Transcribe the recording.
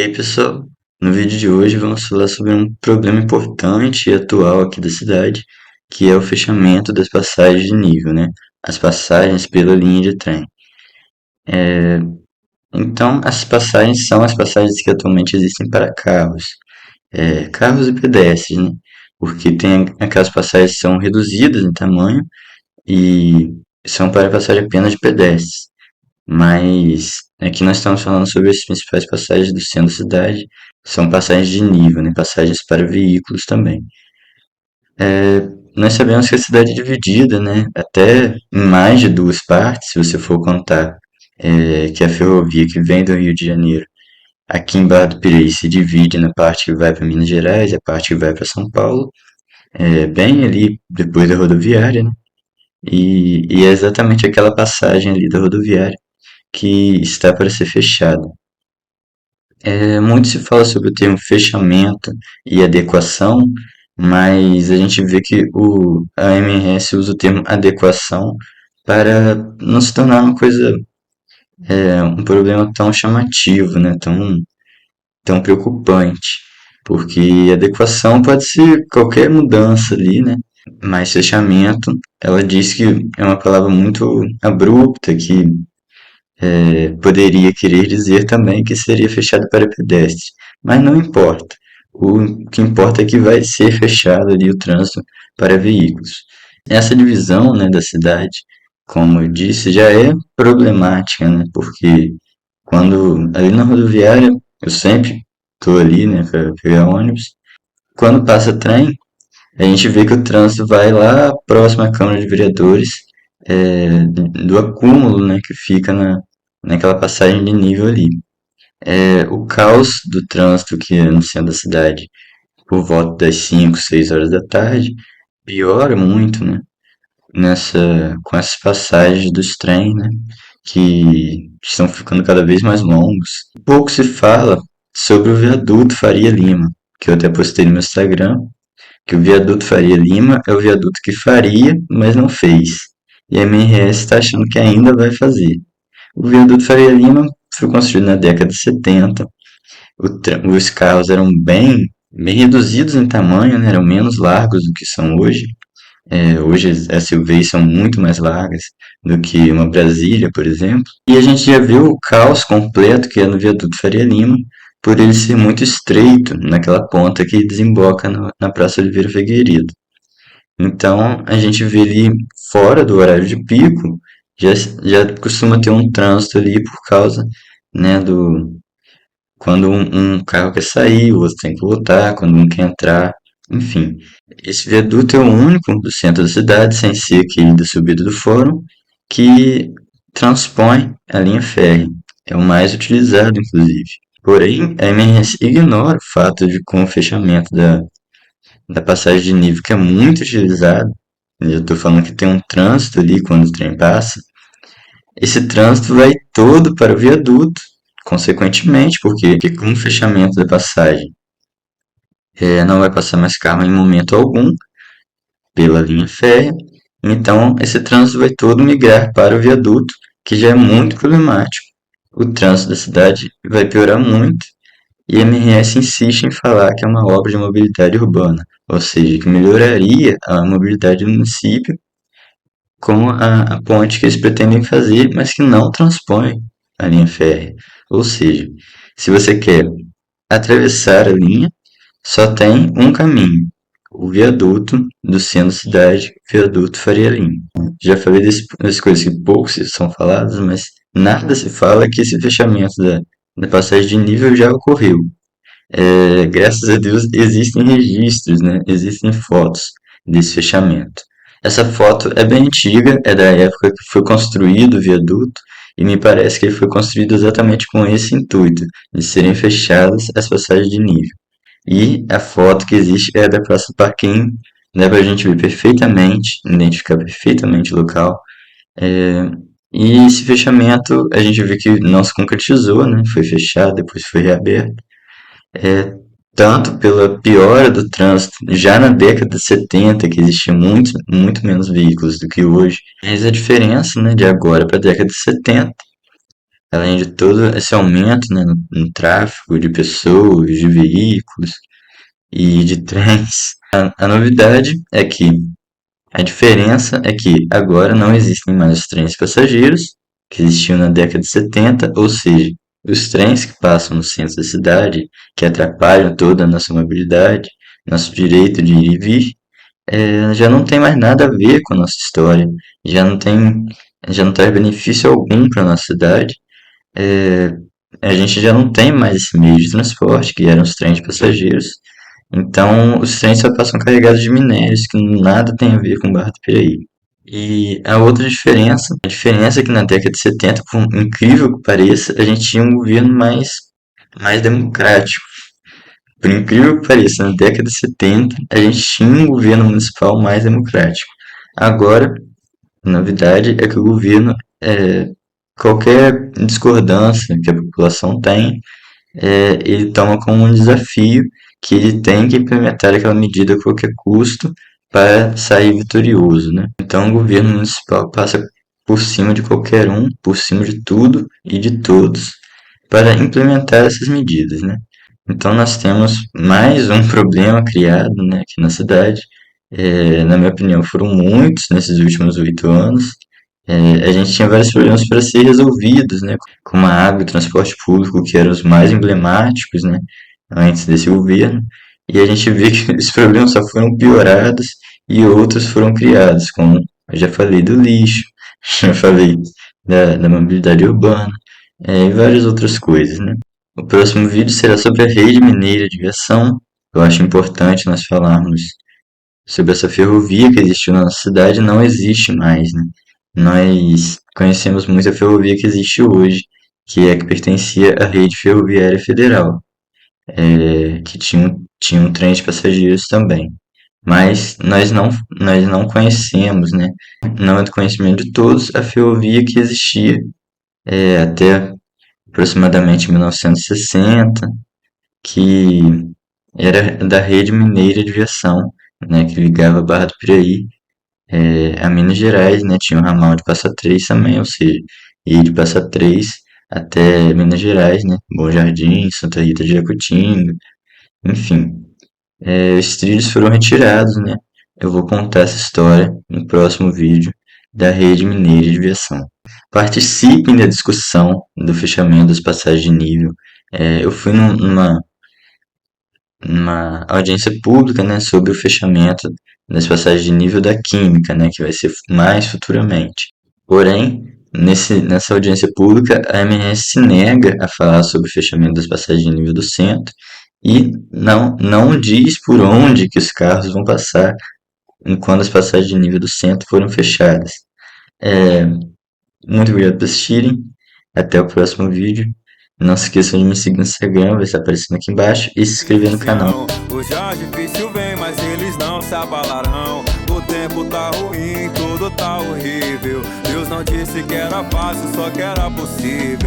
aí, pessoal? No vídeo de hoje vamos falar sobre um problema importante e atual aqui da cidade, que é o fechamento das passagens de nível, né? As passagens pela linha de trem. Então, as passagens são as passagens que atualmente existem para carros, carros e pedestres, né? Porque tem aquelas passagens que são reduzidas em tamanho e são para passagem apenas de pedestres. Mas aqui nós estamos falando sobre as principais passagens do centro da cidade, são passagens de nível, né? Passagens para veículos também. Nós sabemos que a cidade é dividida, né? Até em mais de duas partes, se você for contar que a ferrovia que vem do Rio de Janeiro, aqui em Barra do Piraí, se divide na parte que vai para Minas Gerais e a parte que vai para São Paulo, bem ali depois da rodoviária, né? E é exatamente aquela passagem ali da rodoviária que está para ser fechada. Muito se fala sobre o termo fechamento e adequação, mas a gente vê que a MRS usa o termo adequação para não se tornar uma coisa, um problema tão chamativo, né? Tão preocupante. Porque adequação pode ser qualquer mudança ali, né? Mas fechamento, ela diz que é uma palavra muito abrupta, que poderia querer dizer também que seria fechado para pedestres, mas não importa. O que importa é que vai ser fechado ali o trânsito para veículos. Essa divisão, né, da cidade, como eu disse, já é problemática, né, porque quando ali na rodoviária eu sempre estou ali, né, para pegar ônibus. Quando passa trem, a gente vê que o trânsito vai lá próximo à Câmara de Vereadores, do acúmulo, né, que fica naquela passagem de nível ali. O caos do trânsito que é no centro da cidade, por volta das 5, 6 horas da tarde, piora muito, né, com essas passagens dos trens, né, que estão ficando cada vez mais longos. Pouco se fala sobre o viaduto Faria Lima, que eu até postei no meu Instagram, que o viaduto Faria Lima é o viaduto que faria, mas não fez. E a MRS está achando que ainda vai fazer. O viaduto Faria Lima foi construído na década de 70. Os carros eram bem reduzidos em tamanho, né? Eram menos largos do que são hoje. Hoje as SUVs são muito mais largas do que uma Brasília, por exemplo. E a gente já viu o caos completo que é no viaduto Faria Lima, por ele ser muito estreito naquela ponta que desemboca na Praça Oliveira Figueiredo. Então a gente vê ali fora do horário de pico, já costuma ter um trânsito ali por causa, né, quando um carro quer sair, o outro tem que voltar, quando um quer entrar, enfim. Esse viaduto é o único do centro da cidade, sem ser aquele da subida do fórum, que transpõe a linha férrea. É o mais utilizado, inclusive. Porém, a MRS ignora o fato de, com o fechamento da passagem de nível, que é muito utilizado, eu estou falando que tem um trânsito ali quando o trem passa, esse trânsito vai todo para o viaduto, consequentemente, porque com o fechamento da passagem não vai passar mais carro em momento algum pela linha férrea, então esse trânsito vai todo migrar para o viaduto, que já é muito problemático. O trânsito da cidade vai piorar muito e a MRS insiste em falar que é uma obra de mobilidade urbana, ou seja, que melhoraria a mobilidade do município com a ponte que eles pretendem fazer, mas que não transpõe a linha férrea. Ou seja, se você quer atravessar a linha, só tem um caminho: o viaduto do centro da cidade, viaduto Faria Lima. Já falei das coisas que pouco são faladas, mas nada se fala que esse fechamento da passagem de nível já ocorreu. Graças a Deus existem registros, né? Existem fotos desse fechamento. Essa foto é bem antiga, é da época que foi construído o viaduto e me parece que ele foi construído exatamente com esse intuito, de serem fechadas as passagens de nível. E a foto que existe é da Praça do Parquinho, dá pra gente ver perfeitamente, identificar perfeitamente o local. E esse fechamento a gente vê que não se concretizou, né? Foi fechado, depois foi reaberto. Tanto pela piora do trânsito, já na década de 70, que existia muito menos veículos do que hoje, mas a diferença, né, de agora para a década de 70 além de todo esse aumento, né, no tráfego de pessoas, de veículos e de trens. A novidade é que a diferença é que agora não existem mais os trens passageiros que existiam na década de 70, ou seja, os trens que passam no centro da cidade, que atrapalham toda a nossa mobilidade, nosso direito de ir e vir, já não tem mais nada a ver com a nossa história, já não tem, já não traz benefício algum para a nossa cidade. É, a gente já não tem mais esse meio de transporte, que eram os trens de passageiros. Então, os trens só passam carregados de minérios, que nada tem a ver com Barra do Piraí. E a outra diferença, a diferença é que na década de 70, por incrível que pareça, a gente tinha um governo mais democrático. Por incrível que pareça, na década de 70, a gente tinha um governo municipal mais democrático. Agora, a novidade é que o governo, qualquer discordância que a população tem, ele toma como um desafio que ele tem que implementar aquela medida a qualquer custo para sair vitorioso, né? Então o governo municipal passa por cima de qualquer um, por cima de tudo e de todos, para implementar essas medidas, né? Então nós temos mais um problema criado, né, aqui na cidade. Na minha opinião, foram muitos nesses últimos 8 anos. A gente tinha vários problemas para ser resolvidos, né, como a água e o transporte público, que eram os mais emblemáticos, né, antes desse governo. E a gente vê que esses problemas só foram piorados e outros foram criados, como eu já falei do lixo, já falei da mobilidade urbana, e várias outras coisas, né. O próximo vídeo será sobre a rede mineira de viação. Eu acho importante nós falarmos sobre essa ferrovia que existiu na nossa cidade, não existe mais, né? Nós conhecemos muito a ferrovia que existe hoje, que é que pertencia à rede ferroviária federal, que tinha um trem de passageiros também. Mas nós não conhecemos, né? Não é do conhecimento de todos a ferrovia que existia até aproximadamente 1960, que era da rede mineira de viação, né, que ligava a Barra do Piraí a Minas Gerais, né, tinha o ramal de Passa Três também, ou seja, ia de Passa Três até Minas Gerais, né, Bom Jardim, Santa Rita de Jacutinga, enfim. Esses trilhos foram retirados, né, eu vou contar essa história no próximo vídeo da rede mineira de viação. Participem da discussão do fechamento das passagens de nível. Eu fui numa audiência pública, né, sobre o fechamento das passagens de nível da Química, né, que vai ser mais futuramente. Porém, nessa audiência pública, a MS se nega a falar sobre o fechamento das passagens de nível do centro e não diz por onde que os carros vão passar enquanto as passagens de nível do centro foram fechadas. Muito obrigado por assistirem. Até o próximo vídeo. Não se esqueçam de me seguir no Instagram, vai estar aparecendo aqui embaixo, e se inscrever no canal. O já difícil vem, mas eles não se abalarão. O tempo tá ruim, tudo tá horrível. Deus não disse que era fácil, só que era possível.